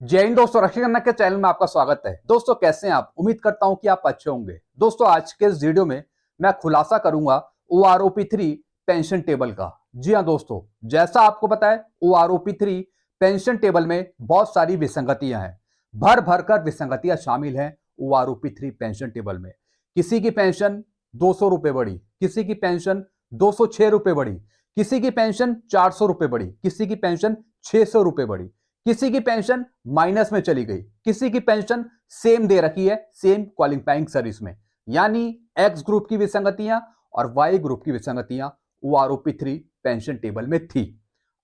जय हिंद दोस्तों, रक्षी खन्ना के चैनल में आपका स्वागत है। दोस्तों कैसे हैं आप? उम्मीद करता हूं कि आप अच्छे होंगे। दोस्तों आज के इस वीडियो में मैं खुलासा करूंगा OROP3 पेंशन टेबल का। जी हां दोस्तों, जैसा आपको पता है OROP3 पेंशन टेबल में बहुत सारी विसंगतियां हैं। भर भर कर विसंगतियां शामिल हैं OROP3 पेंशन टेबल में। किसी की पेंशन 200 रुपए बढ़ी, किसी की पेंशन 206 रुपए बढ़ी, किसी की पेंशन 400 रुपए बढ़ी, किसी की पेंशन 600 रुपए बढ़ी, किसी की पेंशन माइनस में चली गई, किसी की पेंशन सेम दे रखी है सेम क्वालिफाइंग सर्विस में। यानी एक्स ग्रुप की विसंगतियां और वाई ग्रुप की विसंगतियां OROP3 पेंशन टेबल में थी।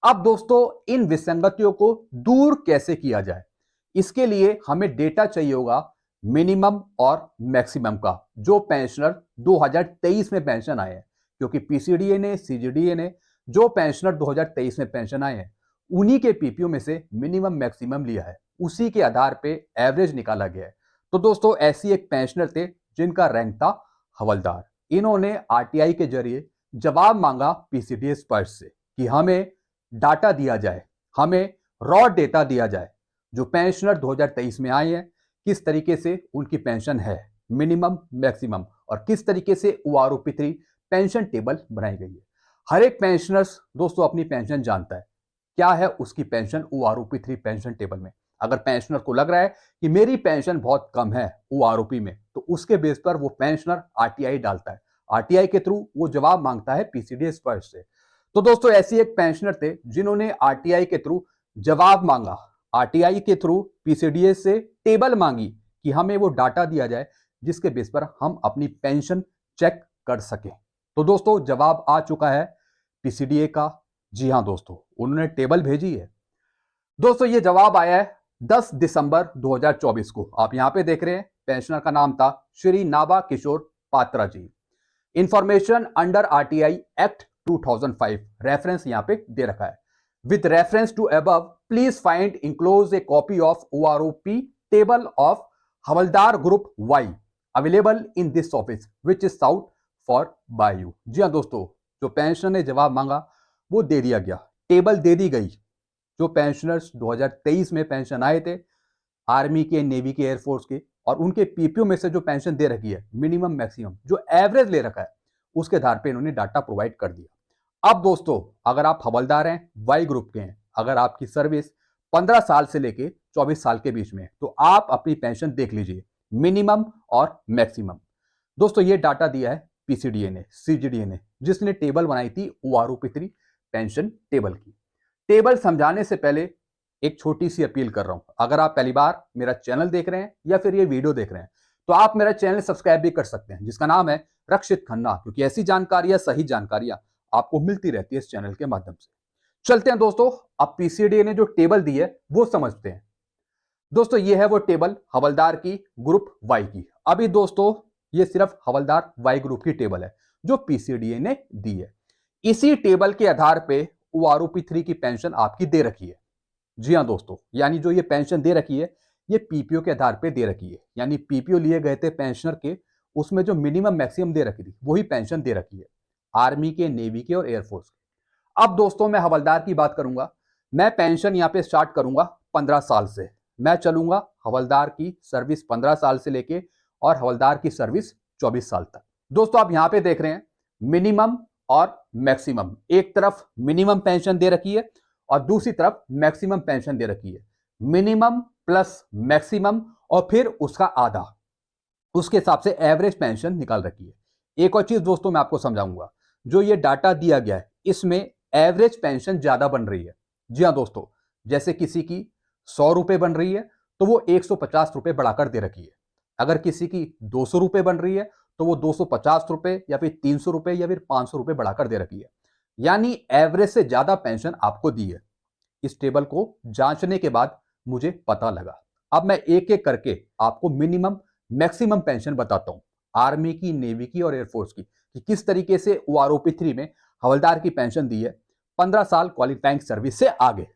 अब दोस्तों इन विसंगतियों को दूर कैसे किया जाए, इसके लिए हमें डेटा चाहिए होगा मिनिमम और मैक्सिमम का, जो पेंशनर 2023 में पेंशन आए हैं। क्योंकि पीसीडीए ने, सीजीडीए ने जो पेंशनर 2023 में पेंशन आए हैं उन्हीं के पीपीओ में से मिनिमम मैक्सिमम लिया है, उसी के आधार पे एवरेज निकाला गया है। तो दोस्तों ऐसी एक पेंशनर थे जिनका रैंक था हवलदार। इन्होंने आरटीआई के जरिए जवाब मांगा पीसीडीए स्पर्श से कि हमें डाटा दिया जाए, हमें रॉ डेटा दिया जाए, जो पेंशनर 2023 में आए हैं किस तरीके से उनकी पेंशन है, मिनिमम मैक्सिमम, और किस तरीके से OROP3 पेंशन टेबल बनाई गई है। हर एक पेंशनर्स दोस्तों अपनी पेंशन जानता है, क्या है उसकी पेंशन OROP3 पेंशन टेबल में। अगर पेंशनर को लग रहा है कि मेरी पेंशन बहुत कम है OROP में, तो उसके बेस पर वो पेंशनर आरटीआई डालता है। आरटीआई के थ्रू वो जवाब मांगता है पीसीडीएस स्पर्श से। तो दोस्तों ऐसी एक पेंशनर थे जिन्होंने आरटीआई के थ्रू जवाब मांगा, आरटीआई के थ्रू पीसीडीएस से टेबल मांगी कि हमें वो डाटा दिया जाए जिसके बेस पर हम अपनी पेंशन चेक कर सकें। तो दोस्तों जवाब आ चुका है पीसीडीए का। जी हां दोस्तों, उन्होंने टेबल भेजी है। दोस्तों ये जवाब आया है 10 दिसंबर 2024 को। आप यहां पे देख रहे हैं, पेंशनर का नाम था Shri Nabha Kishore Patra ji. Information under RTI act 2005, reference यहां पे दे रखा है। With reference to above please find enclose a copy of OROP table of havildar group Y available in this office which is south for by you. जी हां दोस्तों, जो पेंशनर ने जवाब मांगा वो दे दिया गया, टेबल दे दी गई। जो पेंशनर्स 2023 में पेंशन आए थे आर्मी के, नेवी के, एयरफोर्स के, और उनके पीपीओ में से जो पेंशन दे रखी है मिनिमम मैक्सिमम, जो एवरेज ले रखा है, उसके आधार पे इन्होंने डाटा प्रोवाइड कर दिया। अब दोस्तों अगर आप हवलदार हैं, वाई ग्रुप के हैं, अगर आपकी सर्विस 15 साल से लेके 24 साल के बीच में है, तो आप अपनी पेंशन देख लीजिए मिनिमम और मैक्सिमम। दोस्तों ये डाटा दिया है पीसीडीए ने, सीजीडीए ने, जिसने टेबल बनाई थी OROP3 पेंशन टेबल की। टेबल समझाने से पहले एक छोटी सी अपील कर रहा हूं, अगर आप पहली बार मेरा चैनल देख रहे हैं या फिर ये वीडियो देख रहे हैं, तो आप मेरा चैनल सब्सक्राइब भी कर सकते हैं, जिसका नाम है रक्षित खन्ना, क्योंकि ऐसी जानकारियां, सही जानकारियां आपको मिलती रहती है इस चैनल के माध्यम से। चलते हैं दोस्तों, अब पीसीडीए ने जो टेबल दी है वो समझते हैं। दोस्तों ये है वो टेबल हवलदार की ग्रुप वाई की। अभी दोस्तों ये सिर्फ हवलदार वाई ग्रुप की टेबल है जो पीसीडीए ने दी है। इसी टेबल के आधार पे OROP3 की पेंशन आपकी दे रखी है। जी हां दोस्तों, यानी जो ये पेंशन दे रखी है ये पीपीओ के आधार पे दे रखी है। यानी पीपीओ लिए गए थे पेंशनर के, उसमें जो मिनिमम मैक्सिमम दे रखी थी वही पेंशन दे रखी है, आर्मी के, नेवी के और एयरफोर्स के। अब दोस्तों मैं हवलदार की बात करूंगा। मैं पेंशन यहाँ पे स्टार्ट करूंगा 15 साल से। मैं चलूंगा हवलदार की सर्विस 15 साल से लेके और हवलदार की सर्विस 24 साल तक। दोस्तों आप यहाँ पे देख रहे हैं मिनिमम और मैक्सिमम, एक तरफ मिनिमम पेंशन दे रखी है और दूसरी तरफ मैक्सिमम पेंशन दे रखी है। मिनिमम प्लस मैक्सिमम और फिर उसका आधा, उसके हिसाब से एवरेज पेंशन निकाल रखी है। एक और चीज दोस्तों मैं आपको समझाऊंगा, जो ये डाटा दिया गया है इसमें एवरेज पेंशन ज्यादा बन रही है। जी हाँ दोस्तों, जैसे किसी की 100 रुपए बन रही है तो वो 150 रुपए बढ़ाकर दे रखी है। अगर किसी की 200 रुपए बन रही है तो वो 250 रुपए या फिर 300 रुपए या फिर 500 रुपए बढ़ाकर दे रखी है। यानी एवरेज से ज्यादा पेंशन आपको दी है। इस टेबल को जांचने के बाद मुझे पता लगा। अब मैं एक एक करके आपको मिनिमम मैक्सिमम पेंशन बताता हूं, आर्मी की, नेवी की और एयरफोर्स की, कि किस तरीके से OROP3 में हवलदार की पेंशन दी है 15 साल क्वालिफाइंग सर्विस से आगे।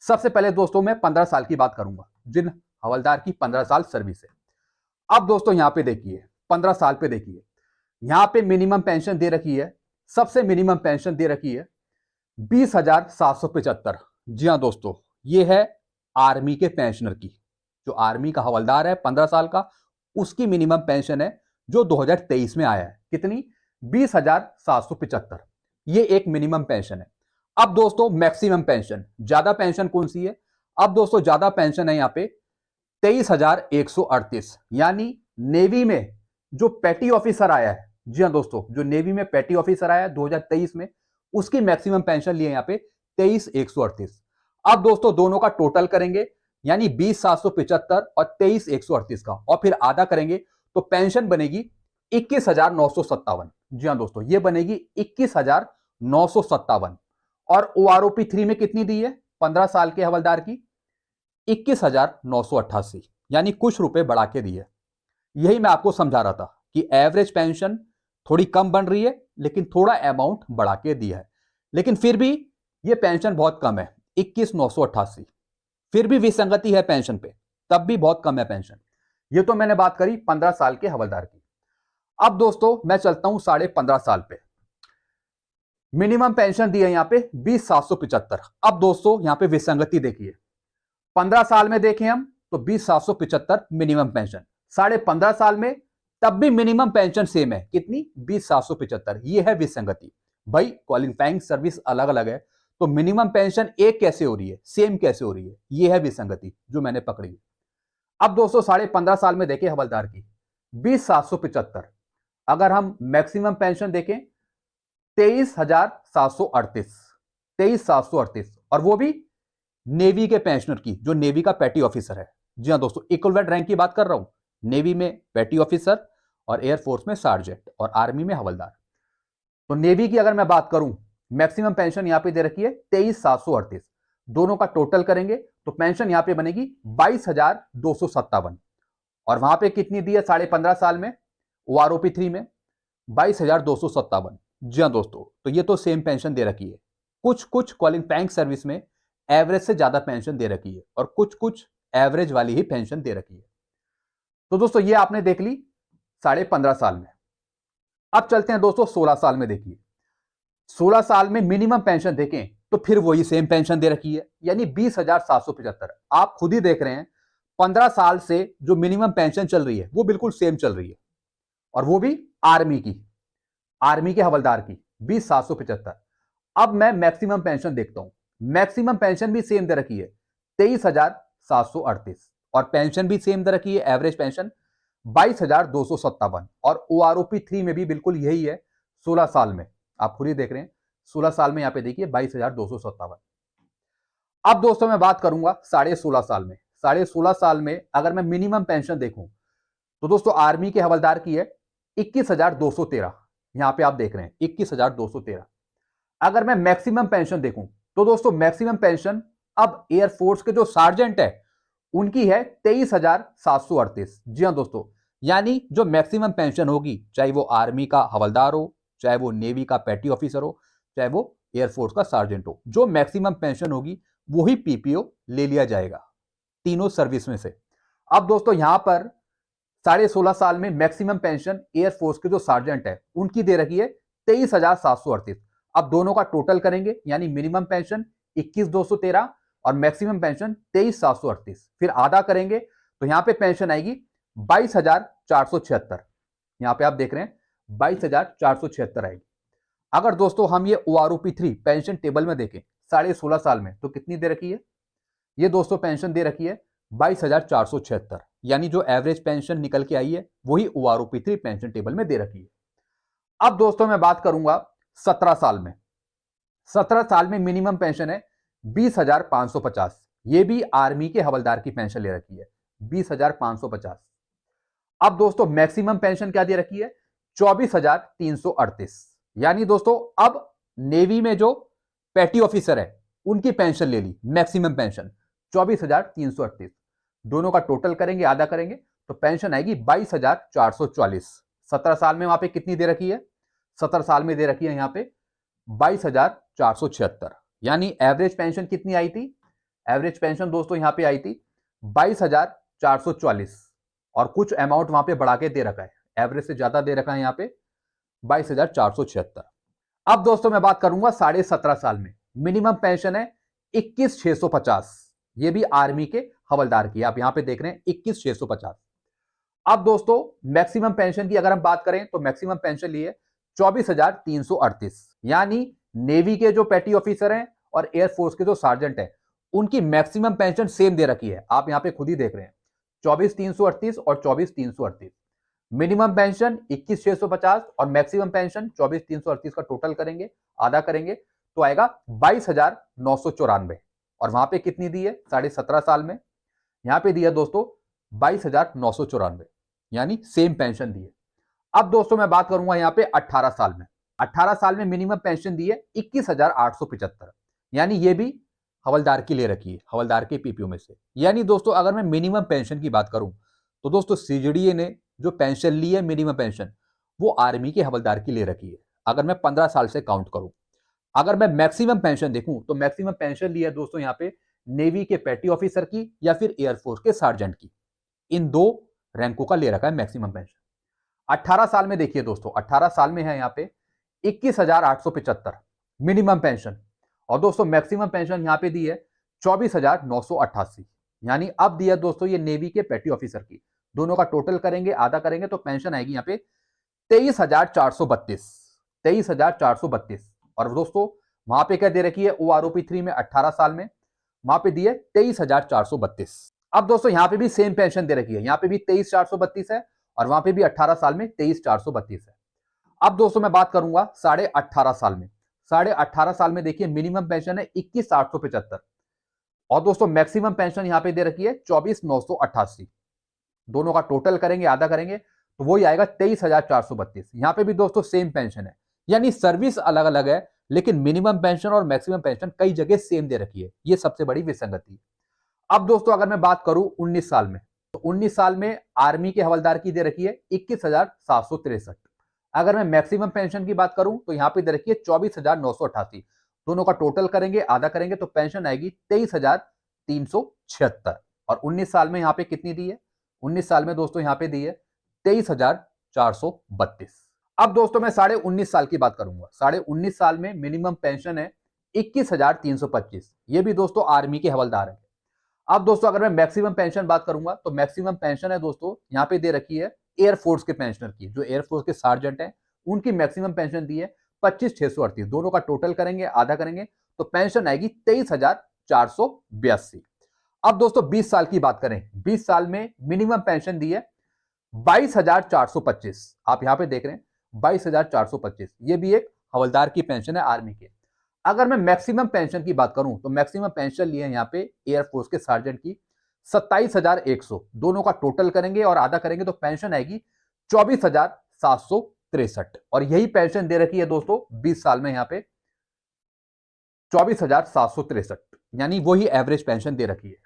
सबसे पहले दोस्तों मैं 15 साल की बात करूंगा, जिन हवलदार की 15 साल सर्विस है। अब दोस्तों यहां पे देखिए 15 साल पे देखिए, यहां पे मिनिमम पेंशन दे रखी है, सबसे मिनिमम पेंशन दे रखी है 20,775। जी हां दोस्तों, ये है आर्मी के पेंशनर की, जो आर्मी का हवलदार है 15 साल का, उसकी मिनिमम पेंशन है जो 2023 में आया है। कितनी? 20,775। ये एक मिनिमम पेंशन है। अब दोस्तों मैक्सिमम पेंशन, ज्यादा पेंशन कौन सी है? अब दोस्तों ज्यादा पेंशन है यहां पे 23,138, यानी नेवी में जो पेटी ऑफिसर आया है, जी हाँ दोस्तों, जो नेवी में पेटी ऑफिसर आया है 2023 में, उसकी मैक्सिमम पेंशन ली है यहां पे 23,138। अब दोस्तों दोनों का टोटल करेंगे, यानी 20,775 और 23,138 का, और फिर आधा करेंगे तो पेंशन बनेगी 21,957। जी हाँ दोस्तों, ये बनेगी 21,957। और ओआरओपी 3 में कितनी दी है 15 साल के हवलदार की? 21,988, यानी कुछ रुपए बढ़ा के दी है। यही मैं आपको समझा रहा था कि एवरेज पेंशन थोड़ी कम बन रही है, लेकिन थोड़ा अमाउंट बढ़ा के दिया है। लेकिन फिर भी ये पेंशन बहुत कम है, 21,988। फिर भी विसंगति है पेंशन पे, तब भी बहुत कम है पेंशन। ये तो मैंने बात करी 15 साल के हवलदार की। अब दोस्तों मैं चलता हूं 15.5 साल पे। मिनिमम पेंशन दी है यहां पे 20,775। अब दोस्तों यहां पे विसंगति देखिए, 15 साल में देखें हम तो 20,775 मिनिमम पेंशन, 15.5 साल में तब भी मिनिमम पेंशन सेम है। कितनी? 20,775। ये है विसंगति। भाई क्वालिफाइंग सर्विस अलग अलग है, तो मिनिमम पेंशन एक कैसे हो रही है, सेम कैसे हो रही है? ये है विसंगति जो मैंने पकड़ी। अब दोस्तों 15.5 साल में देखें हवलदार की 20,775। अगर हम मैक्सिमम पेंशन देखें 23,738, 23,738, और वो भी नेवी के पेंशनर की, जो नेवी का पेटी ऑफिसर है। जी हाँ दोस्तों, इक्वल रैंक की बात कर रहा हूं, नेवी में पेटी ऑफिसर और एयरफोर्स में सार्जेंट और आर्मी में हवलदार। तो नेवी की अगर मैं बात करूं, मैक्सिमम पेंशन यहां पे दे रखी है 23,738। दोनों का टोटल करेंगे तो पेंशन यहां पे बनेगी 22,257। और वहां पे कितनी दी है 15.5 साल में ओआरओपी 3 में? 22,257। जी हाँ दोस्तों, तो ये तो सेम पेंशन दे रखी है। कुछ कुछ क्वालिफाइंग सर्विस में एवरेज से ज्यादा पेंशन दे रखी है, और कुछ कुछ एवरेज वाली ही पेंशन दे रखी है। तो दोस्तों ये आपने देख ली 15.5 साल में। अब चलते हैं दोस्तों 16 साल में। देखिए 16 साल में मिनिमम पेंशन देखें तो फिर वही सेम पेंशन दे रखी है, यानी 20,775। आप खुद ही देख रहे हैं 15 साल से जो मिनिमम पेंशन चल रही है वो बिल्कुल सेम चल रही है, और वो भी आर्मी की, आर्मी के हवलदार की 20,775। अब मैं मैक्सिमम पेंशन देखता हूं, मैक्सिमम पेंशन भी सेम दे रखी है 23,738, और पेंशन भी सेम दे रखी है, एवरेज पेंशन 22,257। और ओआरओपी 3 में भी बिल्कुल यही है 16 साल में। आप खुद ही देख रहे हैं 16 साल में यहां पे देखिए 22,257। अब दोस्तों मैं बात करूंगा 16.5 साल में। 16.5 साल में अगर मैं मिनिमम पेंशन देखूं तो दोस्तों आर्मी के हवलदार की है 21,213। यहां पे आप देख रहे हैं 21,213। अगर मैं मैक्सिमम पेंशन देखूं तो दोस्तों मैक्सिमम पेंशन अब एयरफोर्स के जो सार्जेंट है उनकी है 23,738। जी हाँ दोस्तों, यानी जो मैक्सिमम पेंशन होगी, चाहे वो आर्मी का हवलदार हो, चाहे वो नेवी का पेटी ऑफिसर हो, चाहे वो एयरफोर्स का सार्जेंट हो, जो मैक्सिमम पेंशन होगी वही पीपीओ ले लिया जाएगा तीनों सर्विस में से। अब दोस्तों यहां पर 16.5 साल में मैक्सिमम पेंशन एयरफोर्स के जो सार्जेंट है उनकी दे रखी है 23,738। अब दोनों का टोटल करेंगे, यानी मिनिमम पेंशन 21,213 और मैक्सिमम पेंशन 23,738, फिर आधा करेंगे तो यहां पे पेंशन आएगी 22,476। यहां पे आप देख रहे हैं 22,476 आएगी। अगर दोस्तों हम ये ओआरओपी 3 पेंशन टेबल में देखें 16.5 साल में तो कितनी दे रखी है? ये दोस्तों पेंशन दे रखी है 22,476, यानी जो एवरेज पेंशन निकल के आई है वही ओआरओपी 3 पेंशन टेबल में दे रखी है। अब दोस्तों मैं बात करूंगा 17 साल में। 17 साल में मिनिमम पेंशन है 20,550। ये भी आर्मी के हवलदार की पेंशन ले रखी है 20,550। अब दोस्तों मैक्सिमम पेंशन क्या दे रखी है? 24,338। यानी दोस्तों अब नेवी में जो पेटी ऑफिसर है उनकी पेंशन ले ली, मैक्सिमम पेंशन 24,338। दोनों का टोटल करेंगे, आधा करेंगे तो पेंशन आएगी 22,444। 17 साल में वहां पे कितनी दे रखी है? 17 साल में दे रखी है यहां पे 22,476। यानी एवरेज पेंशन कितनी आई थी? एवरेज पेंशन दोस्तों यहां पे आई थी 22,444, और कुछ अमाउंट वहां पे बढ़ा के दे रखा है, एवरेज से ज्यादा दे रखा है यहां पे 22,476। अब दोस्तों मैं बात करूंगा 17.5 साल में। मिनिमम पेंशन है 21,650, ये भी आर्मी के हवलदार की, आप यहां पे देख रहे हैं 21,650। अब दोस्तों मैक्सिमम पेंशन की अगर हम बात करें तो मैक्सिमम पेंशन ली है 24,338, यानी नेवी के जो पेटी ऑफिसर हैं और एयरफोर्स के जो सार्जेंट हैं उनकी मैक्सिमम पेंशन सेम दे रखी है, आप यहां पे खुद ही देख रहे हैं 24,338 और 24,338। मिनिमम पेंशन 21,650 और मैक्सिमम पेंशन 24,338 का टोटल करेंगे, आधा करेंगे तो आएगा 22,994। और वहां पे कितनी दी है 17.5 साल में, यहां पे दी है दोस्तों 22,994, यानी सेम पेंशन दी है। अब दोस्तों मैं बात करूंगा यहां पे 18 साल में। 18 साल में मिनिमम पेंशन दी है 21,875, यानी ये भी हवलदार की ले रखी है, हवलदार के पीपीओ में से। यानी दोस्तों अगर मैं मिनिमम पेंशन की बात करूं तो दोस्तों सीजीडीए ने जो पेंशन ली है मिनिमम पेंशन वो आर्मी के हवलदार की ले रखी है, अगर मैं 15 साल से काउंट करूं। अगर मैं मैक्सिमम पेंशन देखूं तो मैक्सिमम पेंशन ली है दोस्तों यहां पे नेवी के पेटी ऑफिसर की या फिर एयरफोर्स के सार्जेंट की, इन दो रैंकों का ले रखा है मैक्सिमम पेंशन। 18 साल में देखिए दोस्तों, 18 साल में है यहां पे 21,875 मिनिमम पेंशन, और दोस्तों मैक्सिमम पेंशन यहां पे दी है 24,988, यानी अब दिया दोस्तों ये नेवी के पेटी ऑफिसर की, दोनों का टोटल करेंगे, आधा करेंगे तो पेंशन आएगी यहां पे 23,432, 23,432। और दोस्तों वहां पे क्या दे रखी है ओआरओपी 3 में 18 साल में, वहां पे दी है 23,432। अब दोस्तों यहां पे भी सेम पेंशन दे रखी है, यहां पे भी 23,432 है और वहां पे भी 18 साल में 23,432 है। अब दोस्तों मैं बात करूंगा 18.5 साल में। 18.5 साल में देखिए मिनिमम पेंशन है 21,875 और दोस्तों मैक्सिमम पेंशन यहां पे दे रखी है 24,988, दोनों का टोटल करेंगे, आधा करेंगे तो वही आएगा 23,432। यहां पे भी दोस्तों सेम पेंशन है, यानी सर्विस अलग अलग है लेकिन मिनिमम पेंशन और मैक्सिमम पेंशन कई जगह सेम दे रखी है, ये सबसे बड़ी विसंगति। अब दोस्तों अगर मैं बात करूं 19 साल में, तो 19 साल में आर्मी के हवलदार की दे रखी है 21,763। अगर मैं मैक्सिमम पेंशन की बात करूं तो यहां पे दे रखी है 24,988, दोनों का टोटल करेंगे, आधा करेंगे तो पेंशन आएगी 23,376। और 19 साल में यहां पे कितनी दी है, 19 साल में दोस्तों यहां पे दी है 23,432। अब दोस्तों मैं 19.5 साल की बात करूंगा। 19.5 साल में मिनिमम पेंशन है 21,325, ये भी दोस्तों आर्मी के हवलदार है। अब दोस्तों अगर मैं मैक्सिमम पेंशन बात करूंगा तो मैक्सिमम पेंशन है दोस्तों यहां पे दे रखी है एयरफोर्स के पेंशनर की, जो एयरफोर्स के सार्जेंट हैं उनकी मैक्सिमम पेंशन दी है 25,638, दोनों का टोटल करेंगे, आधा करेंगे तो पेंशन आएगी 23,482। अब दोस्तों 20 साल की बात करें, 20 साल में मिनिमम पेंशन दी है 22,425, आप यहां पे देख रहे हैं 22,425, ये भी एक हवलदार की पेंशन है आर्मी के। अगर मैं मैक्सिमम पेंशन की बात करूं तो मैक्सिमम पेंशन लिए हैं यहां पे एयरफोर्स के सार्जेंट की 27,100, दोनों का टोटल करेंगे और आधा करेंगे तो पेंशन आएगी 24,763। और यही पेंशन दे रखी है दोस्तों 20 साल में यहां पे 24,763, यानी वही एवरेज पेंशन दे रखी है।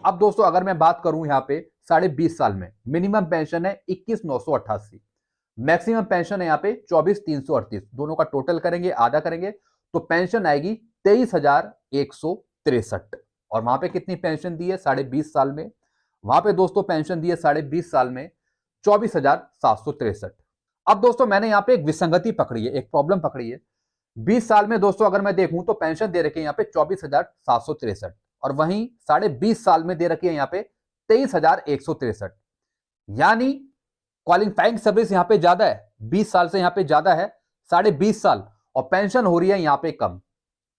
अब दोस्तों अगर मैं बात करूं यहां पे 20.5 साल में, मिनिमम पेंशन है 21,988, मैक्सिमम पेंशन है यहाँ पे 24,338, दोनों का टोटल करेंगे, आधा करेंगे तो पेंशन आएगी 23,163। और वहां पे कितनी पेंशन दी है 20.5 साल में, वहां पे दोस्तों पेंशन दी है 20.5 साल में 24,763। अब दोस्तों मैंने यहाँ पे एक विसंगति पकड़ी है, एक प्रॉब्लम पकड़ी है। 20 साल में दोस्तों अगर मैं देखूं तो पेंशन दे रखी है यहाँ पे 24,763 और वहीं 20.5 साल में दे रखी है यहाँ पे 23,163, यानी क्वालिफाइंग सर्विस यहां पे ज्यादा है, 20 साल से यहां पे ज्यादा है 20.5 साल, और पेंशन हो रही है यहां पे कम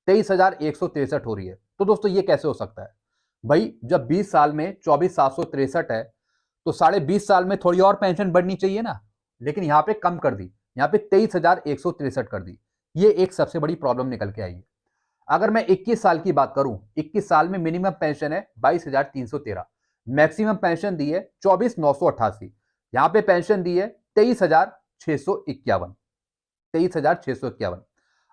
23,163 हो रही है। तो दोस्तों ये कैसे हो सकता है भाई, जब 20 साल में 24,763 है तो 20.5 साल में थोड़ी और पेंशन बढ़नी चाहिए ना, लेकिन यहां पे कम कर दी, यहां पे 23,163 कर दी, ये एक सबसे बड़ी प्रॉब्लम निकल के आई है। अगर मैं 21 साल की बात करूं, 21 साल में मिनिमम पेंशन है 22,313, मैक्सिमम पेंशन दी है 24,988, यहां पे पेंशन दी है 23,651, 23,651।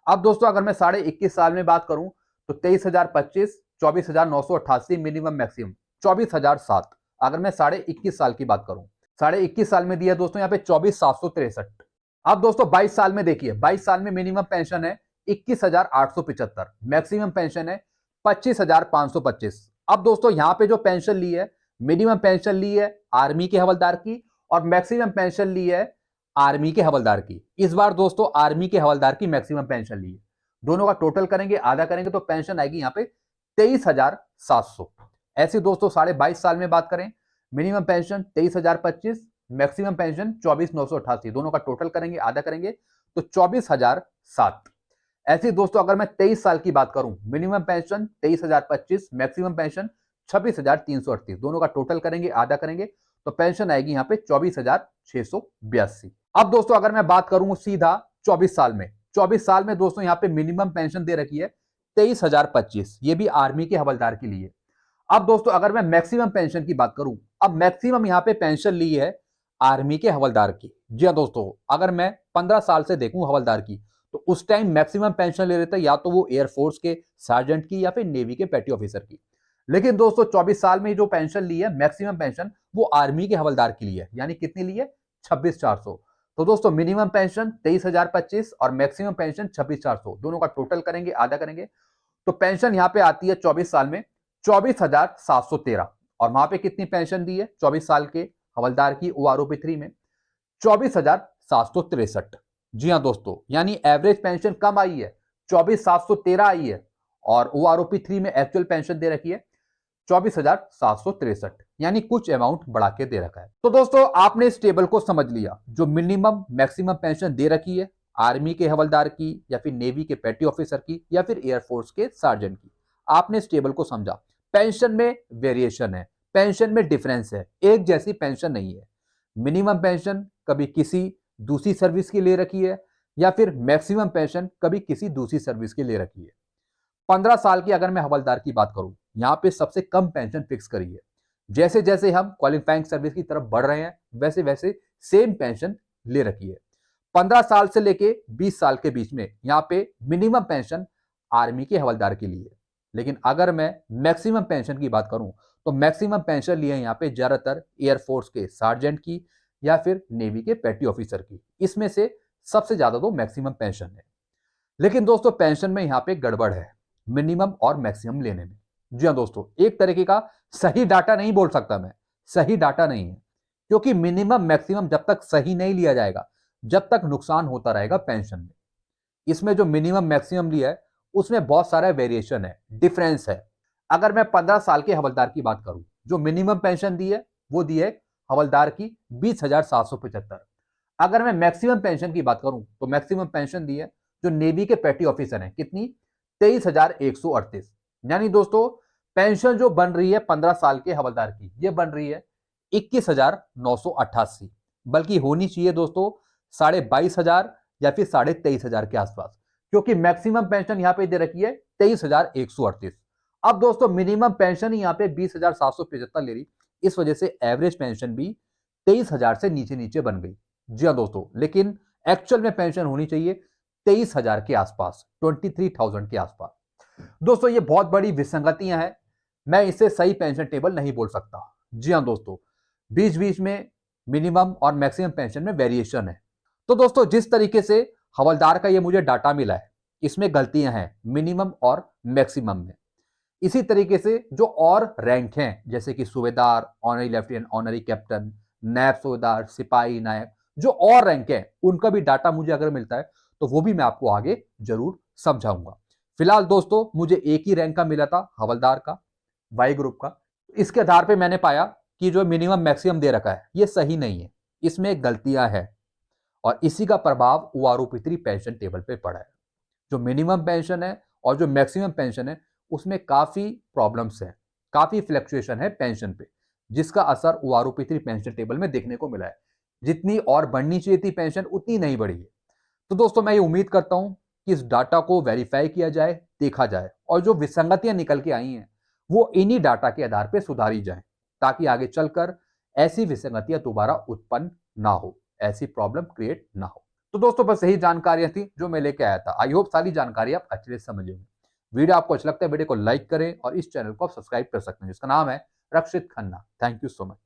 अब दोस्तों अगर मैं 21.5 साल में बात करूं तो 23,025, 24,988 मिनिमम मैक्सिमम 24,007। अगर मैं 21.5 साल की बात करूं, 21.5 साल में दिया दोस्तों यहाँ पे 24,763। अब दोस्तों 22 साल में देखिए, 22 साल में मिनिमम पेंशन है 21,875, मैक्सिमम पेंशन है 25,525। अब दोस्तों यहां पे जो पेंशन ली है, मिनिमम पेंशन ली है आर्मी के हवलदार की और मैक्सिमम पेंशन ली है आर्मी के हवलदार की। इस बार दोस्तों आर्मी के हवलदार की मैक्सिमम पेंशन ली है, दोनों का टोटल करेंगे, आधा करेंगे तो पेंशन आएगी यहां पे 23,700, ऐसे दोस्तों 22.5 साल में बात करें, मिनिमम पेंशन 23,025, मैक्सिमम पेंशन 24,988, दोनों का टोटल करेंगे, आधा करेंगे तो 24,007। ऐसे दोस्तों अगर मैं 23 साल की बात करूं, मिनिमम पेंशन 23,025, मैक्सिमम पेंशन 26,338, दोनों का टोटल करेंगे, आधा करेंगे तो पेंशन आएगी यहाँ पे 24,682। अब दोस्तों अगर मैं बात करूं सीधा 24 साल में, 24 साल में दोस्तों यहाँ पे मिनिमम पेंशन दे रखी है 23,025, ये भी आर्मी के हवलदार के लिए। अब दोस्तों अगर मैं मैक्सिमम पेंशन की बात करूं, अब मैक्सिमम यहाँ पे पेंशन ली है आर्मी के हवलदार की। जी हाँ दोस्तों, अगर मैं 15 साल से देखूं हवलदार की, तो उस टाइम मैक्सिमम पेंशन ले रहे थे या तो वो एयरफोर्स के सार्जेंट की या फिर नेवी के पेटी ऑफिसर की। लेकिन दोस्तों 24 साल में जो पेंशन ली है मैक्सिमम पेंशन, वो आर्मी के हवलदार के लिए, यानी कितनी ली है 26,400। तो दोस्तों मिनिमम पेंशन 23,025 और मैक्सिमम पेंशन 26,400, दोनों का टोटल करेंगे, आधा करेंगे तो पेंशन यहाँ पे आती है 24 साल में 24,713। और वहां पे कितनी पेंशन दी है 24 साल के हवलदार की ओआरओपी 3 में 24,763। जी हाँ दोस्तों, यानी एवरेज पेंशन कम आई है, 24,713 आई है, और ओआरओपी 3 में एक्चुअल पेंशन दे रखी है 24,763, यानी कुछ अमाउंट बढ़ा के दे रखा है। तो दोस्तों आपने इस टेबल को समझ लिया, जो मिनिमम मैक्सिमम पेंशन दे रखी है आर्मी के हवलदार की या फिर नेवी के पेटी ऑफिसर की या फिर एयरफोर्स के सार्जेंट की। आपने इस टेबल को समझा। पेंशन में वेरिएशन है, पेंशन में डिफरेंस है, एक जैसी पेंशन नहीं है। मिनिमम पेंशन कभी किसी दूसरी सर्विस की ले रखी है या फिर मैक्सिमम पेंशन कभी किसी दूसरी सर्विस की ले रखी है। 15 साल की अगर मैं हवलदार की बात करूं, यहां पे सबसे कम पेंशन फिक्स करी है। जैसे जैसे हम क्वालिफाइंग सर्विस की तरफ बढ़ रहे हैं वैसे वैसे सेम पेंशन ले रखी है। 15 साल से लेके 20 साल के बीच में यहाँ पे मिनिमम पेंशन आर्मी के हवलदार के लिए। लेकिन अगर मैं मैक्सिमम पेंशन की बात करूं तो मैक्सिमम पेंशन लिए यहाँ पे ज्यादातर एयरफोर्स के सार्जेंट की या फिर नेवी के पेटी ऑफिसर की। इसमें से सबसे ज्यादा तो मैक्सिमम पेंशन है। लेकिन दोस्तों पेंशन में यहाँ पे गड़बड़ है मिनिमम और मैक्सिमम लेने में। जी हाँ दोस्तों, एक तरीके का सही डाटा नहीं बोल सकता मैं, सही डाटा नहीं है, क्योंकि मिनिमम मैक्सिमम जब तक सही नहीं लिया जाएगा जब तक नुकसान होता रहेगा पेंशन में। इसमें जो मिनिमम मैक्सिमम लिया है उसमें बहुत सारा वेरिएशन है, डिफरेंस है। अगर मैं 15 साल के हवलदार की बात करूं, जो मिनिमम पेंशन दी है वो दी है हवलदार की 20,775। अगर मैं मैक्सिमम पेंशन की बात करूं तो मैक्सिमम पेंशन दी है जो नेवी के पेटी ऑफिसर हैं, कितनी 23,138। यानी दोस्तों पेंशन जो बन रही है 15 साल के हवलदार की, ये बन रही है 21,988, बल्कि होनी चाहिए दोस्तों 22,500 या फिर 23,500 के आसपास, क्योंकि मैक्सिमम पेंशन यहाँ पे दे रखी है 23,138। अब दोस्तों मिनिमम पेंशन ही यहाँ पे 20,775 ले रही, इस वजह से एवरेज पेंशन भी 23,000 से नीचे नीचे बन गई। जी हाँ दोस्तों, लेकिन एक्चुअल में पेंशन होनी चाहिए 23,000 के आसपास, 23,000 के आसपास। दोस्तों ये बहुत बड़ी विसंगतियां हैं, मैं इसे सही पेंशन टेबल नहीं बोल सकता। जी हाँ दोस्तों, बीच बीच में मिनिमम और मैक्सिमम पेंशन में वेरिएशन है। तो दोस्तों जिस तरीके से हवलदार का ये मुझे डाटा मिला है, इसमें गलतियां हैं मिनिमम और मैक्सिमम में। इसी तरीके से जो और रैंक हैं जैसे कि सूबेदार, ऑनरी लेफ्टिनेंट, ऑनरी कैप्टन, नायब सूबेदार, सिपाही, नायब, जो और रैंक है उनका भी डाटा मुझे अगर मिलता है तो वो भी मैं आपको आगे जरूर समझाऊंगा। फिलहाल दोस्तों मुझे एक ही रैंक का मिला था हवलदार का, वाई ग्रुप का। इसके आधार पे मैंने पाया कि जो मिनिमम मैक्सिमम दे रखा है ये सही नहीं है, इसमें गलतियां हैं और इसी का प्रभाव ओआरओपी 3 पेंशन टेबल पे पड़ा है। जो मिनिमम पेंशन है और जो मैक्सिमम पेंशन है उसमें काफी प्रॉब्लम्स हैं, काफी फ्लक्चुएशन है पेंशन पे, जिसका असर ओआरओपी 3 पेंशन टेबल में देखने को मिला है। जितनी और बढ़नी चाहिए थी पेंशन उतनी नहीं बढ़ी है। तो दोस्तों मैं ये उम्मीद करता हूं कि इस डाटा को वेरीफाई किया जाए, देखा जाए और जो विसंगतियां निकल के आई हैं वो इन्हीं डाटा के आधार पर सुधारी जाए, ताकि आगे चलकर ऐसी विसंगतियां दोबारा उत्पन्न ना हो, ऐसी प्रॉब्लम क्रिएट ना हो। तो दोस्तों बस यही जानकारियां थी जो मैं लेके आया था। आई होप सारी जानकारी आप अच्छे से समझ होंगे। वीडियो आपको अच्छा लगता है वीडियो को लाइक करें और इस चैनल को आप सब्सक्राइब कर सकते हैं जिसका नाम है Rakshit Khanna. Thank you so much.